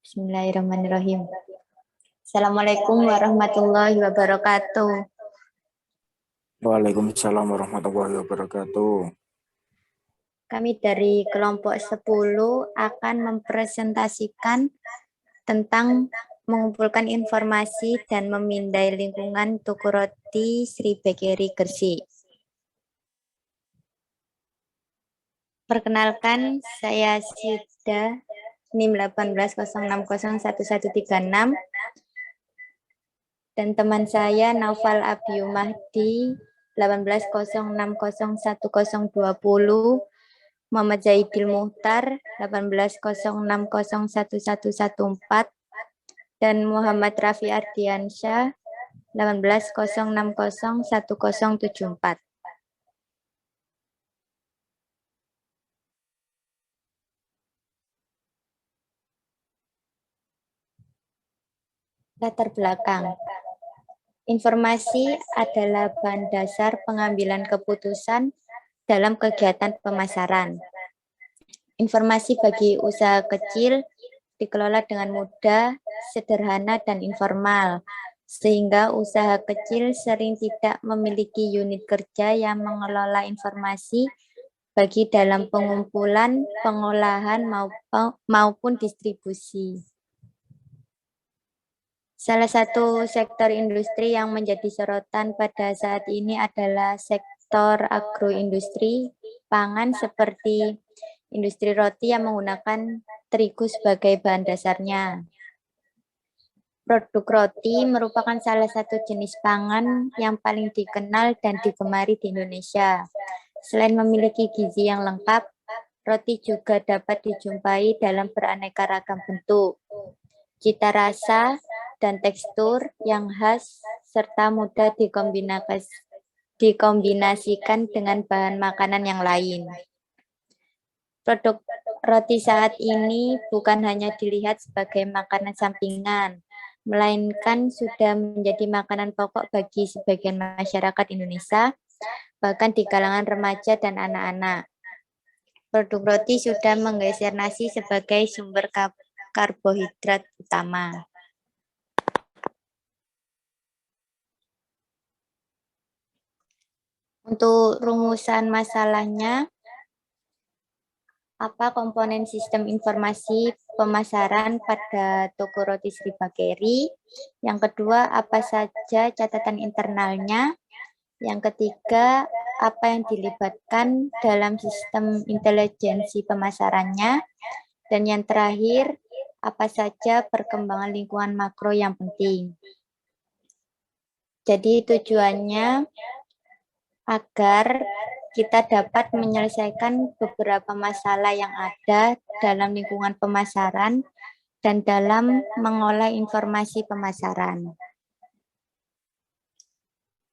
Bismillahirrahmanirrahim. Assalamualaikum warahmatullahi wabarakatuh. Waalaikumsalam warahmatullahi wabarakatuh. Kami dari kelompok 10 akan mempresentasikan tentang mengumpulkan informasi dan memindai lingkungan toko roti Sri Bakery Gresik. Perkenalkan, saya Sida, NIM 1806011136, dan teman saya Naufal Abiyu Mahdi 1806011020, Muhammad Zaidil Muhtar 1806011114, dan Muhammad Rafi Ardiansyah 1806011074. Latar belakang. Informasi adalah bahan dasar pengambilan keputusan dalam kegiatan pemasaran. Informasi bagi usaha kecil dikelola dengan mudah, sederhana, dan informal, sehingga usaha kecil sering tidak memiliki unit kerja yang mengelola informasi bagi dalam pengumpulan, pengolahan, maupun distribusi. Salah satu sektor industri yang menjadi sorotan pada saat ini adalah sektor agroindustri pangan seperti industri roti yang menggunakan terigu sebagai bahan dasarnya. Produk roti merupakan salah satu jenis pangan yang paling dikenal dan digemari di Indonesia. Selain memiliki gizi yang lengkap, roti juga dapat dijumpai dalam beraneka ragam bentuk, cita rasa, dan tekstur yang khas, serta mudah dikombinasikan dengan bahan makanan yang lain. Produk roti saat ini bukan hanya dilihat sebagai makanan sampingan, melainkan sudah menjadi makanan pokok bagi sebagian masyarakat Indonesia, bahkan di kalangan remaja dan anak-anak. Produk roti sudah menggeser nasi sebagai sumber karbohidrat utama. Untuk rumusan masalahnya, apa komponen sistem informasi pemasaran pada toko roti Sri Bakery? Yang kedua, apa saja catatan internalnya? Yang ketiga, apa yang dilibatkan dalam sistem intelijensi pemasarannya? Dan yang terakhir, apa saja perkembangan lingkungan makro yang penting? Jadi tujuannya agar kita dapat menyelesaikan beberapa masalah yang ada dalam lingkungan pemasaran dan dalam mengolah informasi pemasaran.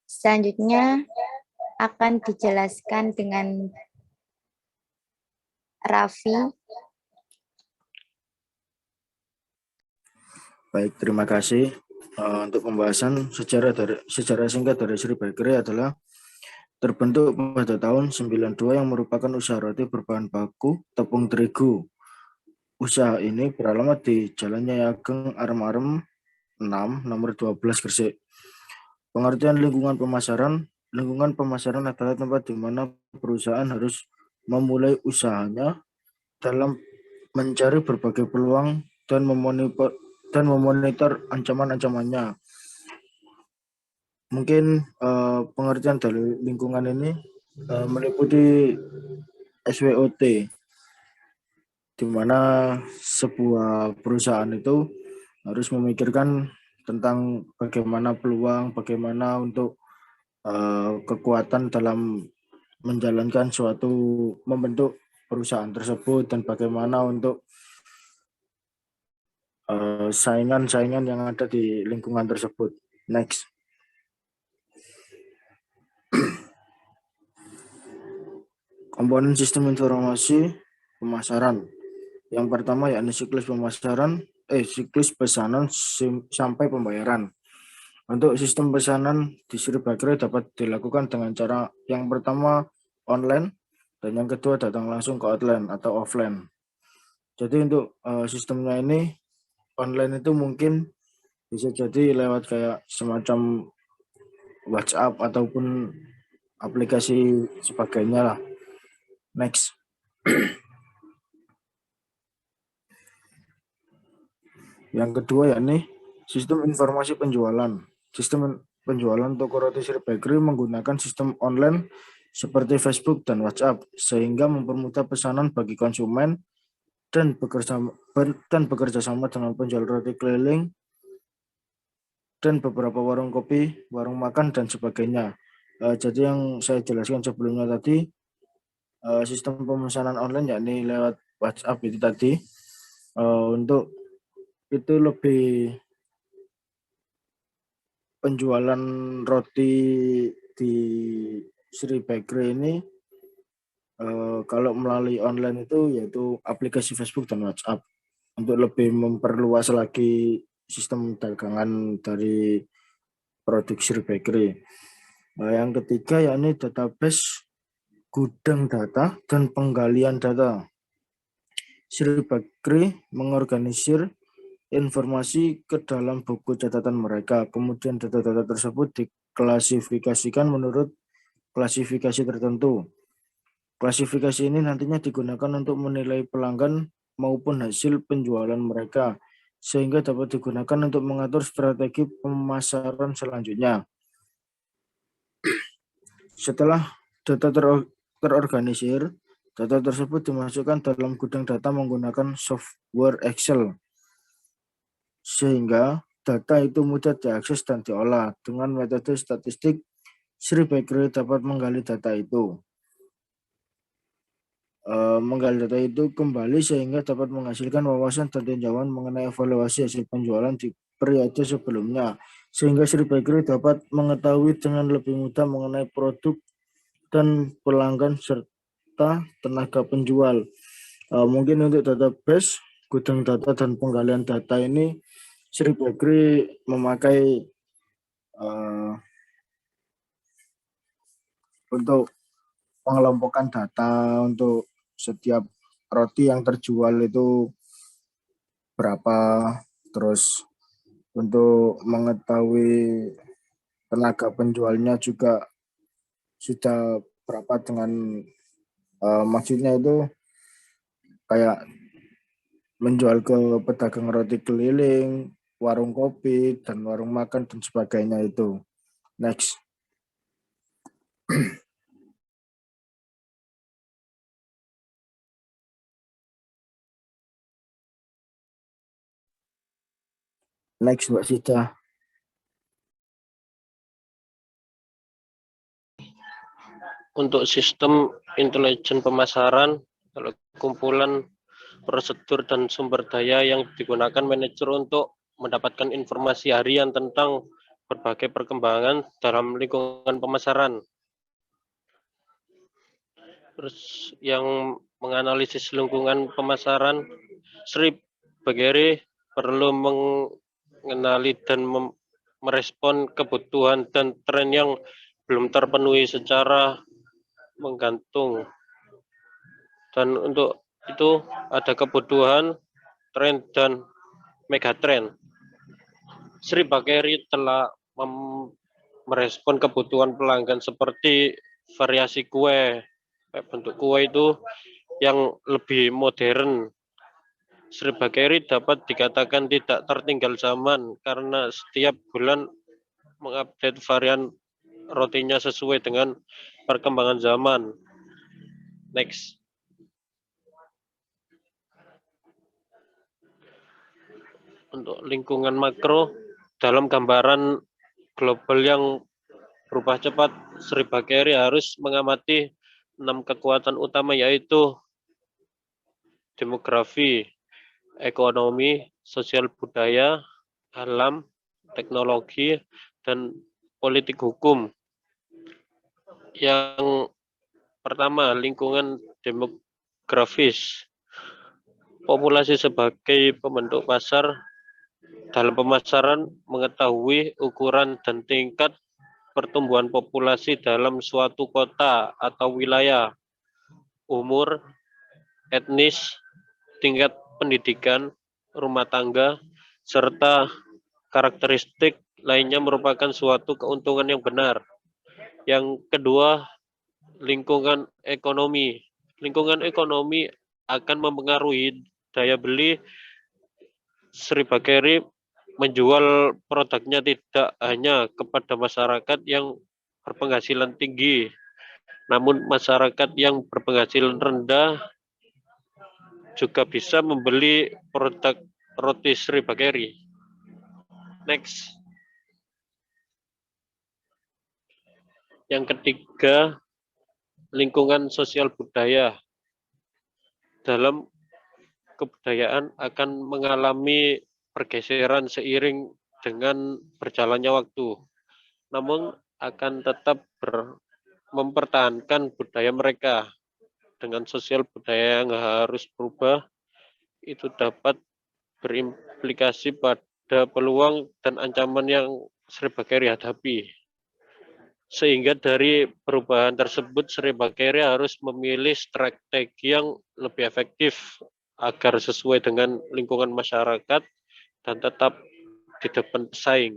Selanjutnya akan dijelaskan dengan Raffi. Baik, terima kasih. Untuk pembahasan sejarah singkat dari Sri Bakery adalah terbentuk pada tahun 92 yang merupakan usaha roti berbahan baku tepung terigu. Usaha ini beralamat di Jalan Nyai Ageng Arem-Arem 6, nomor 12 Gresik. Pengertian lingkungan pemasaran adalah tempat di mana perusahaan harus memulai usahanya dalam mencari berbagai peluang dan memonitor ancaman-ancamannya. Mungkin pengertian dari lingkungan ini meliputi SWOT, di mana sebuah perusahaan itu harus memikirkan tentang bagaimana peluang, bagaimana untuk kekuatan dalam menjalankan membentuk perusahaan tersebut, dan bagaimana untuk saingan-saingan yang ada di lingkungan tersebut. Next. Komponen sistem informasi pemasaran. Yang pertama yakni siklus pesanan sampai pembayaran. Untuk sistem pesanan di Sri Bakery dapat dilakukan dengan cara yang pertama online, dan yang kedua datang langsung ke outline atau offline. Jadi untuk sistemnya ini online itu mungkin bisa jadi lewat kayak semacam WhatsApp ataupun aplikasi sebagainya lah. Next. Yang kedua yakni sistem informasi penjualan. Sistem penjualan toko roti Sri Bakery menggunakan sistem online seperti Facebook dan WhatsApp sehingga mempermudah pesanan bagi konsumen dan bekerja sama dengan penjual roti keliling dan beberapa warung kopi, warung makan dan sebagainya. Jadi yang saya jelaskan sebelumnya tadi, sistem pemesanan online yakni lewat WhatsApp itu tadi, untuk itu lebih penjualan roti di Sri Bakery ini kalau melalui online itu yaitu aplikasi Facebook dan WhatsApp untuk lebih memperluas lagi sistem dagangan dari produk Sri Bakery. Yang ketiga yakni database gudang data dan penggalian data. Sri Bakery mengorganisir informasi ke dalam buku catatan mereka. Kemudian data-data tersebut diklasifikasikan menurut klasifikasi tertentu. Klasifikasi ini nantinya digunakan untuk menilai pelanggan maupun hasil penjualan mereka, sehingga dapat digunakan untuk mengatur strategi pemasaran selanjutnya. Setelah data terorganisir, data tersebut dimasukkan dalam gudang data menggunakan software Excel, sehingga data itu mudah diakses dan diolah. Dengan metode statistik, Sri Bakery dapat menggali data itu. Menggali data itu kembali sehingga dapat menghasilkan wawasan dan tinjauan mengenai evaluasi hasil penjualan di periode sebelumnya, sehingga Sri Bakery dapat mengetahui dengan lebih mudah mengenai produk dan pelanggan serta tenaga penjual. Mungkin untuk database, gudang data dan penggalian data ini Sri Bakery memakai untuk pengelompokan data untuk setiap roti yang terjual itu berapa, terus untuk mengetahui tenaga penjualnya juga sudah berapa dengan maksudnya itu kayak menjual ke pedagang roti keliling, warung kopi, dan warung makan dan sebagainya itu. Next. Next, Mbak Sita. Untuk sistem intelijen pemasaran, kumpulan prosedur dan sumber daya yang digunakan manajer untuk mendapatkan informasi harian tentang berbagai perkembangan dalam lingkungan pemasaran. Terus yang menganalisis lingkungan pemasaran, Sri Bakery perlu mengenali dan merespon kebutuhan dan tren yang belum terpenuhi secara menggantung. Dan untuk itu ada kebutuhan, tren, dan megatrend. Sri Bakery telah merespon kebutuhan pelanggan seperti variasi kue, bentuk kue itu yang lebih modern. Sri Bakery dapat dikatakan tidak tertinggal zaman karena setiap bulan mengupdate varian rotinya sesuai dengan perkembangan zaman. Next. Untuk lingkungan makro, dalam gambaran global yang berubah cepat, Sri Bakery harus mengamati 6 kekuatan utama yaitu demografi, ekonomi, sosial budaya, alam, teknologi, dan politik hukum. Yang pertama, lingkungan demografis. Populasi sebagai pembentuk pasar. Dalam pemasaran, mengetahui ukuran dan tingkat pertumbuhan populasi dalam suatu kota atau wilayah, umur, etnis, tingkat pendidikan, rumah tangga, serta karakteristik lainnya merupakan suatu keuntungan yang benar. Yang kedua, lingkungan ekonomi. Lingkungan ekonomi akan mempengaruhi daya beli. Sri Bakery menjual produknya tidak hanya kepada masyarakat yang berpenghasilan tinggi, namun masyarakat yang berpenghasilan rendah juga bisa membeli produk roti Sri Bakery. Next. Yang ketiga, lingkungan sosial budaya. Dalam kebudayaan akan mengalami pergeseran seiring dengan berjalannya waktu. Namun akan tetap mempertahankan budaya mereka. Dengan sosial budaya yang harus berubah, itu dapat berimplikasi pada peluang dan ancaman yang Sri Bakery hadapi. Sehingga dari perubahan tersebut, Sri Bakery harus memilih strategi yang lebih efektif agar sesuai dengan lingkungan masyarakat dan tetap di depan pesaing.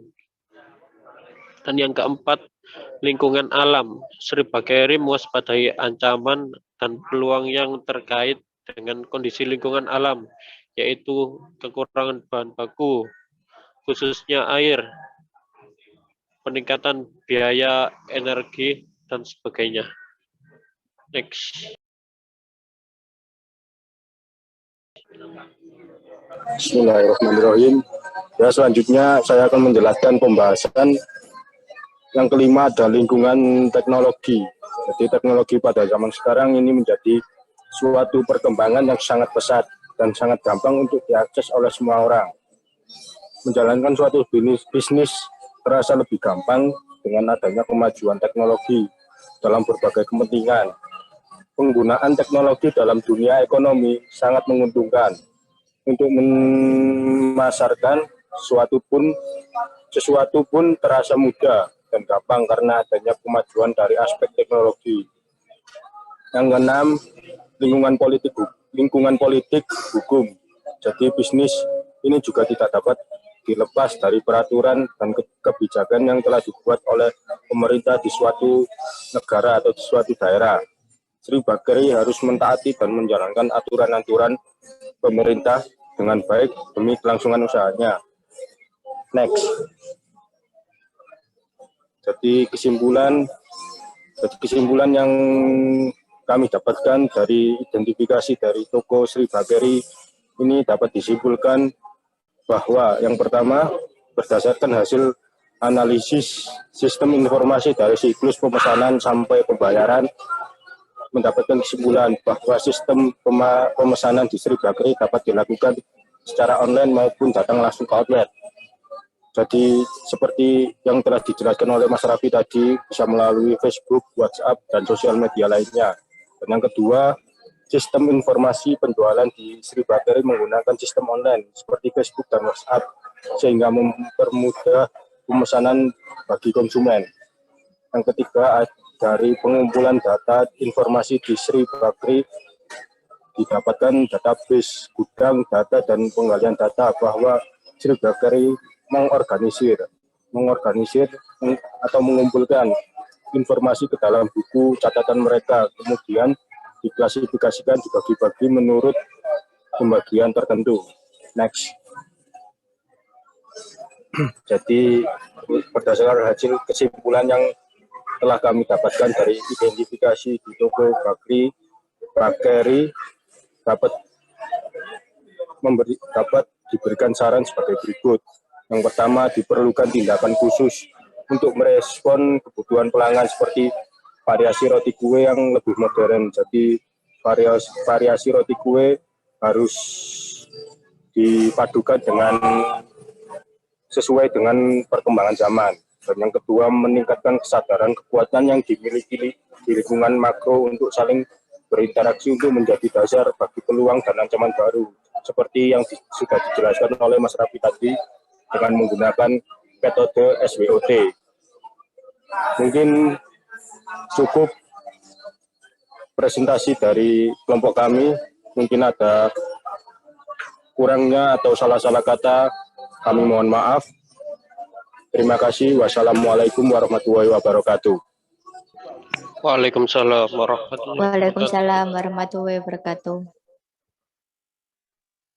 Dan yang keempat, lingkungan alam. Sri Bakery mewaspadai ancaman dan peluang yang terkait dengan kondisi lingkungan alam, yaitu kekurangan bahan baku, khususnya air, peningkatan biaya energi, dan sebagainya. Next. Bismillahirrahmanirrahim. Ya, selanjutnya saya akan menjelaskan pembahasan yang kelima, ada lingkungan teknologi. Jadi teknologi pada zaman sekarang ini menjadi suatu perkembangan yang sangat pesat dan sangat gampang untuk diakses oleh semua orang. Menjalankan suatu bisnis terasa lebih gampang dengan adanya kemajuan teknologi dalam berbagai kepentingan. Penggunaan teknologi dalam dunia ekonomi sangat menguntungkan. Untuk memasarkan sesuatu pun terasa mudah dan gampang karena adanya kemajuan dari aspek teknologi. Yang keenam, lingkungan politik hukum. Jadi bisnis ini juga tidak dapat dilepas dari peraturan dan kebijakan yang telah dibuat oleh pemerintah di suatu negara atau di suatu daerah. Sri Bakery harus mentaati dan menjalankan aturan-aturan pemerintah dengan baik demi kelangsungan usahanya. Next. Jadi kesimpulan yang kami dapatkan dari identifikasi dari toko Sri Bakery ini dapat disimpulkan bahwa yang pertama, berdasarkan hasil analisis sistem informasi dari siklus pemesanan sampai pembayaran, mendapatkan kesimpulan bahwa sistem pemesanan di Sri Bakery dapat dilakukan secara online maupun datang langsung ke outlet. Jadi seperti yang telah dijelaskan oleh Mas Raffi tadi, bisa melalui Facebook, WhatsApp, dan sosial media lainnya. Dan yang kedua, sistem informasi penjualan di Sri Bakery menggunakan sistem online seperti Facebook dan WhatsApp, sehingga mempermudah pemesanan bagi konsumen. Yang ketiga, dari pengumpulan data informasi di Sri Bakery didapatkan database gudang data dan penggalian data bahwa Sri Bakery mengorganisir atau mengumpulkan informasi ke dalam buku catatan mereka, kemudian diklasifikasikan, dibagi-bagi menurut pembagian tertentu. Next. Jadi berdasarkan hasil kesimpulan yang telah kami dapatkan dari identifikasi di toko Bakery dapat diberikan saran sebagai berikut. Yang pertama, diperlukan tindakan khusus untuk merespon kebutuhan pelanggan seperti variasi roti kue yang lebih modern. Jadi variasi roti kue harus dipadukan sesuai dengan perkembangan zaman. Dan yang kedua, meningkatkan kesadaran kekuatan yang dimiliki di lingkungan makro untuk saling berinteraksi untuk menjadi dasar bagi peluang dan ancaman baru. Seperti yang sudah dijelaskan oleh Mas Raffi tadi dengan menggunakan metode SWOT. Mungkin cukup presentasi dari kelompok kami. Mungkin ada kurangnya atau salah-salah kata, Kami mohon maaf. Terima kasih. Wassalamualaikum warahmatullahi wabarakatuh. Waalaikumsalam warahmatullahi wabarakatuh. Waalaikumsalam warahmatullahi wabarakatuh.